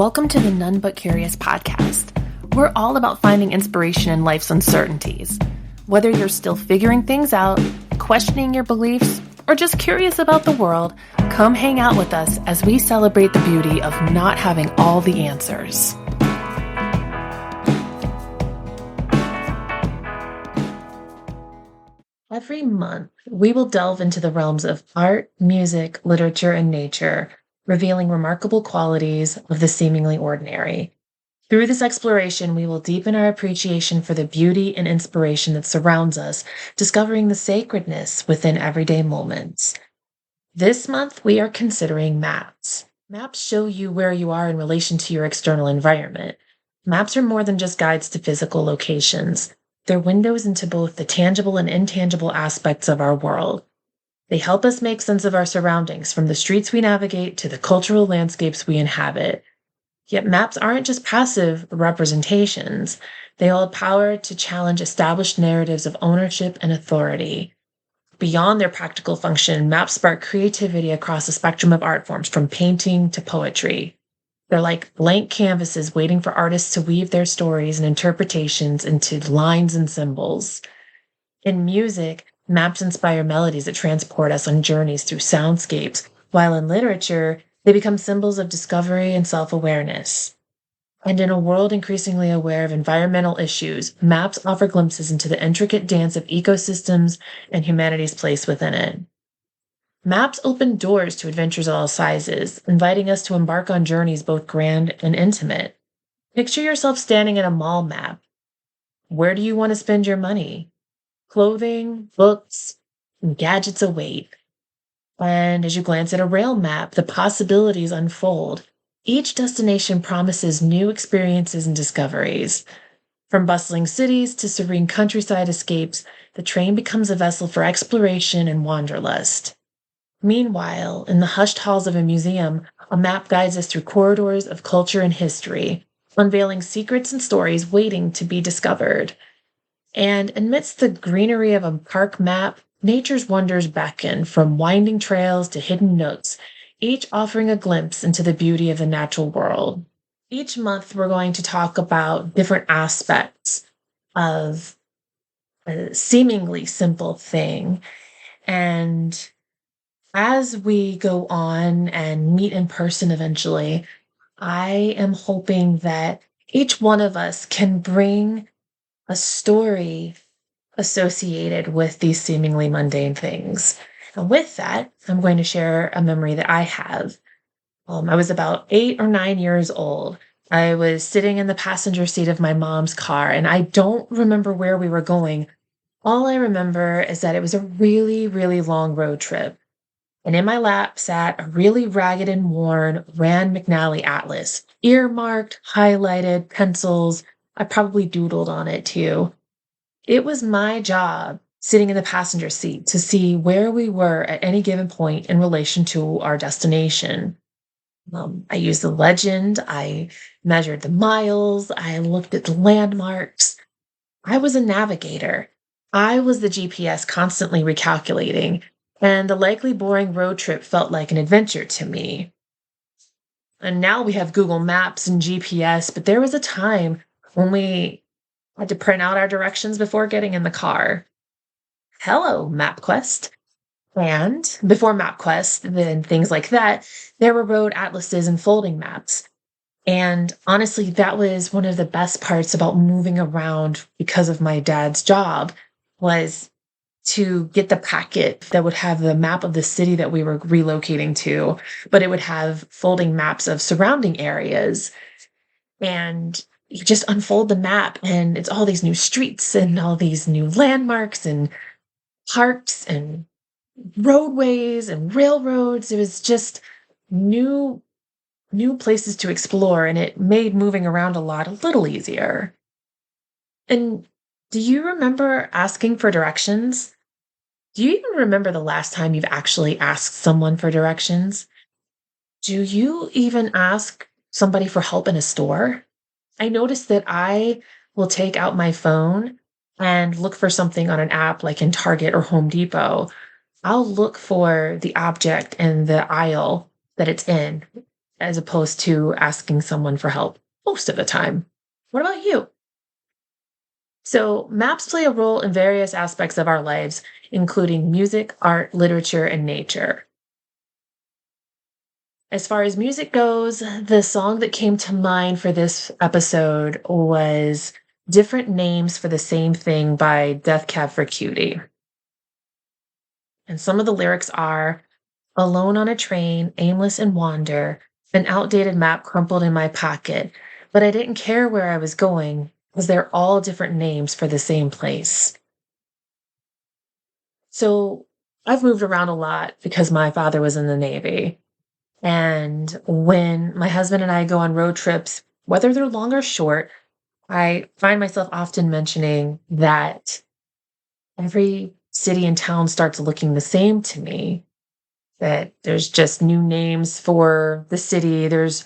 Welcome to the None But Curious podcast. We're all about finding inspiration in life's uncertainties. Whether you're still figuring things out, questioning your beliefs, or just curious about the world, come hang out with us as we celebrate the beauty of not having all the answers. Every month, we will delve into the realms of art, music, literature, and nature, revealing remarkable qualities of the seemingly ordinary. Through this exploration, we will deepen our appreciation for the beauty and inspiration that surrounds us, discovering the sacredness within everyday moments. This month, we are considering maps. Maps show you where you are in relation to your external environment. Maps are more than just guides to physical locations. They're windows into both the tangible and intangible aspects of our world. They help us make sense of our surroundings, from the streets we navigate to the cultural landscapes we inhabit. Yet maps aren't just passive representations. They hold power to challenge established narratives of ownership and authority. Beyond their practical function, maps spark creativity across a spectrum of art forms, from painting to poetry. They're like blank canvases waiting for artists to weave their stories and interpretations into lines and symbols. In music, maps inspire melodies that transport us on journeys through soundscapes, while in literature, they become symbols of discovery and self-awareness. And in a world increasingly aware of environmental issues, maps offer glimpses into the intricate dance of ecosystems and humanity's place within it. Maps open doors to adventures of all sizes, inviting us to embark on journeys both grand and intimate. Picture yourself standing at a mall map. Where do you want to spend your money? Clothing, books, and gadgets await. And as you glance at a rail map, the possibilities unfold. Each destination promises new experiences and discoveries. From bustling cities to serene countryside escapes, the train becomes a vessel for exploration and wanderlust. Meanwhile, in the hushed halls of a museum, a map guides us through corridors of culture and history, unveiling secrets and stories waiting to be discovered. And amidst the greenery of a park map, nature's wonders beckon, from winding trails to hidden nooks, each offering a glimpse into the beauty of the natural world. Each month, we're going to talk about different aspects of a seemingly simple thing. And as we go on and meet in person eventually, I am hoping that each one of us can bring a story associated with these seemingly mundane things. And with that, I'm going to share a memory that I have. I was about 8 or 9 years old. I was sitting in the passenger seat of my mom's car, and I don't remember where we were going. All I remember is that it was a really, really long road trip. And in my lap sat a really ragged and worn Rand McNally atlas, earmarked, highlighted, pencils. I probably doodled on it too. It was my job, sitting in the passenger seat, to see where we were at any given point in relation to our destination. I used the legend, I measured the miles, I looked at the landmarks. I was a navigator. I was the GPS constantly recalculating, and the likely boring road trip felt like an adventure to me. And now we have Google Maps and GPS, but there was a time when we had to print out our directions before getting in the car. Hello, MapQuest. And before MapQuest and things like that, there were road atlases and folding maps. And honestly, that was one of the best parts about moving around because of my dad's job, was to get the packet that would have the map of the city that we were relocating to, but it would have folding maps of surrounding areas. And you just unfold the map, and it's all these new streets and all these new landmarks and parks and roadways and railroads. It was just new places to explore, and it made moving around a little easier. And do you remember asking for directions? Do you even remember the last time you've actually asked someone for directions? Do you even ask somebody for help in a store? I noticed that I will take out my phone and look for something on an app like in Target or Home Depot. I'll look for the object in the aisle that it's in. as opposed to asking someone for help most of the time. What about you? So, maps play a role in various aspects of our lives, including music, art, literature, and nature. As far as music goes, the song that came to mind for this episode was Different Names for the Same Thing by Death Cab for Cutie. And some of the lyrics are alone on a train, aimless and wander, an outdated map crumpled in my pocket. But I didn't care where I was going because they're all different names for the same place. So I've moved around a lot because my father was in the Navy. And when my husband and I go on road trips, whether they're long or short, I find myself often mentioning that every city and town starts looking the same to me. That there's just new names for the city. There's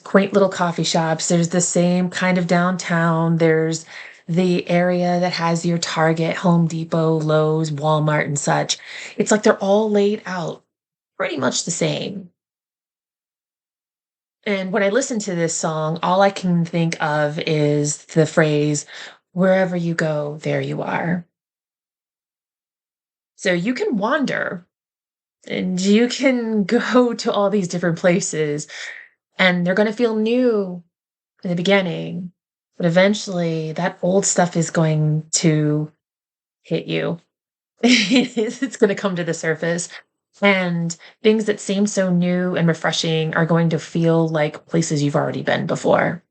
quaint little coffee shops. There's the same kind of downtown. There's the area that has your Target, Home Depot, Lowe's, Walmart, and such. It's like they're all laid out pretty much the same. And when I listen to this song, all I can think of is the phrase, wherever you go, there you are. So you can wander and you can go to all these different places, and they're going to feel new in the beginning, but eventually that old stuff is going to hit you. It's going to come to the surface. And things that seem so new and refreshing are going to feel like places you've already been before.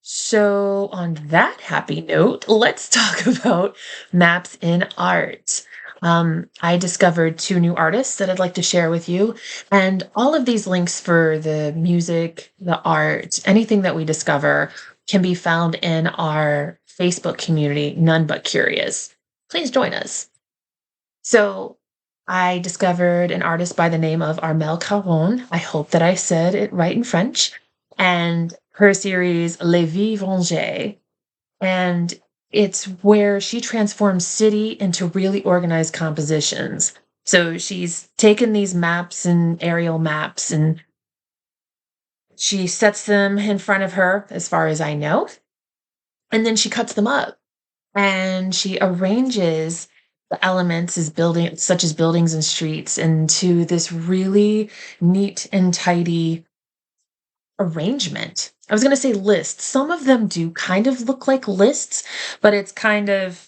So, on that happy note, let's talk about maps in art. I discovered two new artists that I'd like to share with you. And all of these links for the music, the art, anything that we discover can be found in our Facebook community, None But Curious. Please join us. So, I discovered an artist by the name of Armelle Caron. I hope that I said it right in French. And her series Les Vies Rangées. And it's where she transforms city into really organized compositions. So she's taken these maps and aerial maps and she sets them in front of her, as far as I know, and then she cuts them up and she arranges the elements as building such as buildings and streets into this really neat and tidy arrangement. I was going to say lists. Some of them do kind of look like lists, but it's kind of,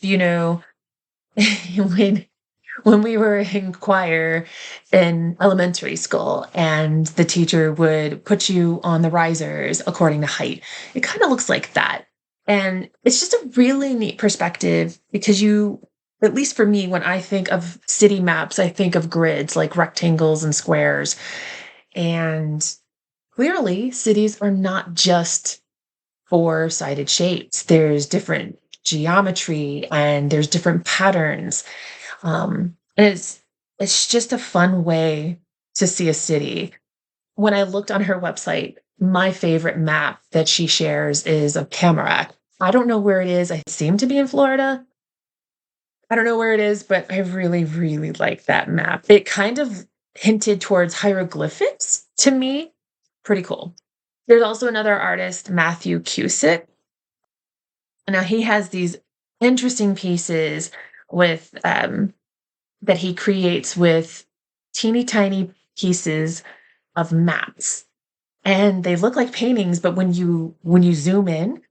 when we were in choir in elementary school and the teacher would put you on the risers according to height. It kind of looks like that. And it's just a really neat perspective because at least for me, when I think of city maps, I think of grids like rectangles and squares. And clearly, cities are not just four-sided shapes. There's different geometry and there's different patterns. And it's just a fun way to see a city. When I looked on her website, my favorite map that she shares is of Tamarack. I don't know where it is. I seem to be in Florida. I don't know where it is, but I really, really like that map. It kind of hinted towards hieroglyphics to me. Pretty cool. There's also another artist, Matthew Cusick. Now he has these interesting pieces with that he creates with teeny tiny pieces of maps. And they look like paintings, but when you zoom in,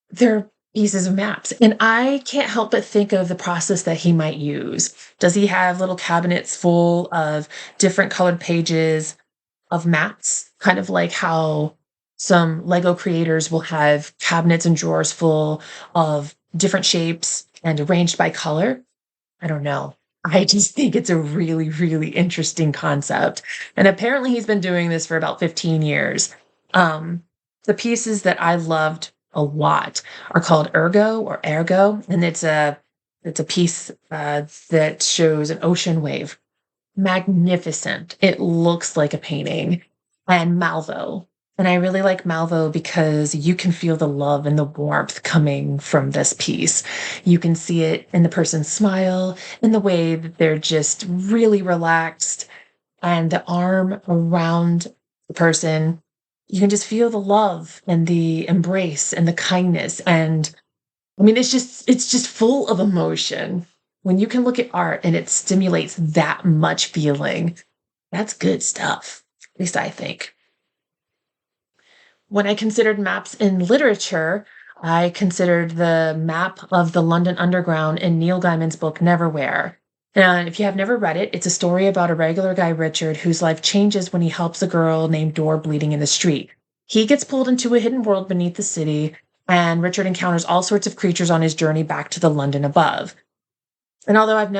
they're pieces of maps. And I can't help but think of the process that he might use. Does he have little cabinets full of different colored pages of maps, kind of like how some Lego creators will have cabinets and drawers full of different shapes and arranged by color? I don't know. I just think it's a really, really interesting concept. And apparently he's been doing this for about 15 years. The pieces that I loved a lot are called Ergo, and it's a piece that shows an ocean wave. Magnificent. It looks like a painting. And Malvo. And I really like Malvo because you can feel the love and the warmth coming from this piece. You can see it in the person's smile, in the way that they're just really relaxed. and the arm around the person, you can just feel the love and the embrace and the kindness. And I mean, it's just full of emotion. When you can look at art and it stimulates that much feeling, that's good stuff, at least I think. When I considered maps in literature, I considered the map of the London Underground in Neil Gaiman's book Neverwhere. And if you have never read it, it's a story about a regular guy, Richard, whose life changes when he helps a girl named Dor bleeding in the street. He gets pulled into a hidden world beneath the city, and Richard encounters all sorts of creatures on his journey back to the London above. And although I have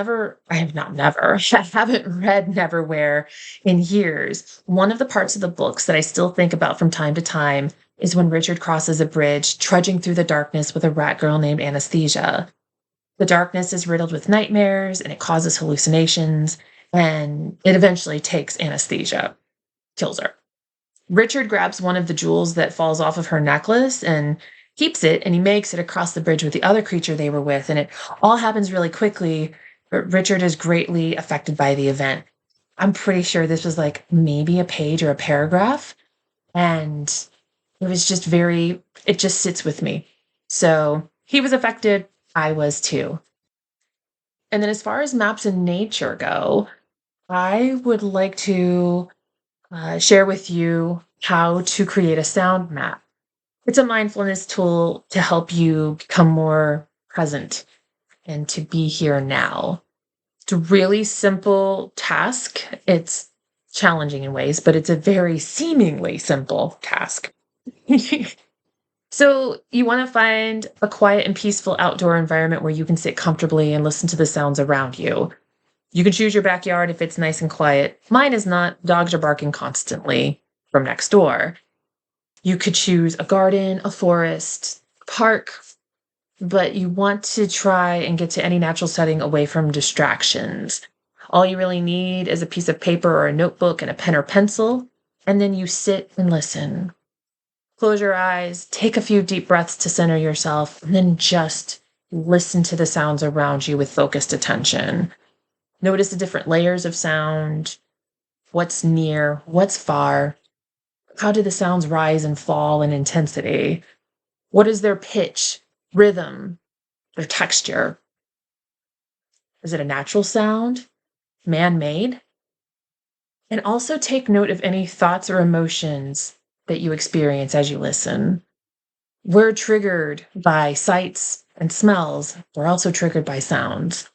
not never, I haven't read Neverwhere in years, one of the parts of the books that I still think about from time to time is when Richard crosses a bridge, trudging through the darkness with a rat girl named Anastasia. The darkness is riddled with nightmares and it causes hallucinations, and it eventually takes Anastasia, kills her. Richard grabs one of the jewels that falls off of her necklace and keeps it, and he makes it across the bridge with the other creature they were with, and it all happens really quickly, but Richard is greatly affected by the event. I'm pretty sure this was like maybe a page or a paragraph, and it was just it just sits with me. So he was affected, I was too. And then as far as maps in nature go, I would like to share with you how to create a sound map. It's a mindfulness tool to help you become more present and to be here now. It's a really simple task. It's challenging in ways, but it's a very seemingly simple task. So you want to find a quiet and peaceful outdoor environment where you can sit comfortably and listen to the sounds around you. You can choose your backyard if it's nice and quiet. Mine is not. Dogs are barking constantly from next door. You could choose a garden, a forest, park, but you want to try and get to any natural setting away from distractions. All you really need is a piece of paper or a notebook and a pen or pencil, and then you sit and listen. Close your eyes, take a few deep breaths to center yourself, and then just listen to the sounds around you with focused attention. Notice the different layers of sound, what's near, what's far. How do the sounds rise and fall in intensity? What is their pitch, rhythm, their texture? Is it a natural sound? Man-made? And also take note of any thoughts or emotions that you experience as you listen. We're triggered by sights and smells. We're also triggered by sounds.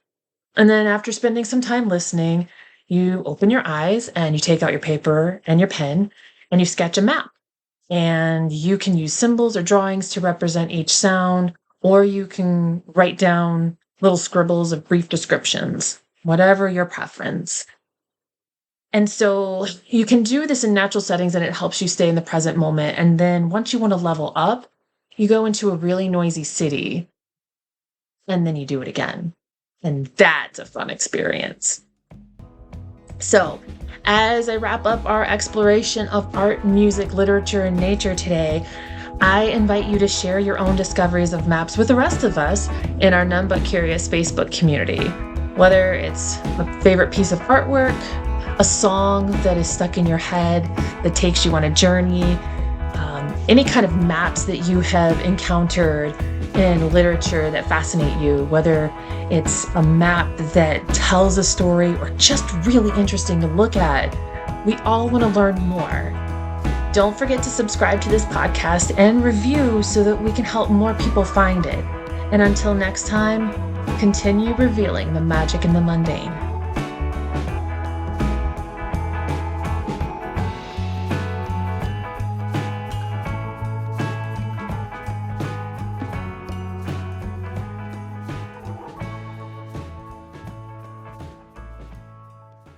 And then after spending some time listening, you open your eyes and you take out your paper and your pen and you sketch a map. And you can use symbols or drawings to represent each sound, or you can write down little scribbles of brief descriptions, whatever your preference. And so you can do this in natural settings and it helps you stay in the present moment. And then once you want to level up, you go into a really noisy city and then you do it again. And that's a fun experience. So, as I wrap up our exploration of art, music, literature, and nature today, I invite you to share your own discoveries of maps with the rest of us in our None But Curious Facebook community. Whether it's a favorite piece of artwork, a song that is stuck in your head that takes you on a journey, any kind of maps that you have encountered in literature that fascinate you, whether it's a map that tells a story or just really interesting to look at. We all want to learn more. Don't forget to subscribe to this podcast and review so that we can help more people find it. And until next time, continue revealing the magic in the mundane.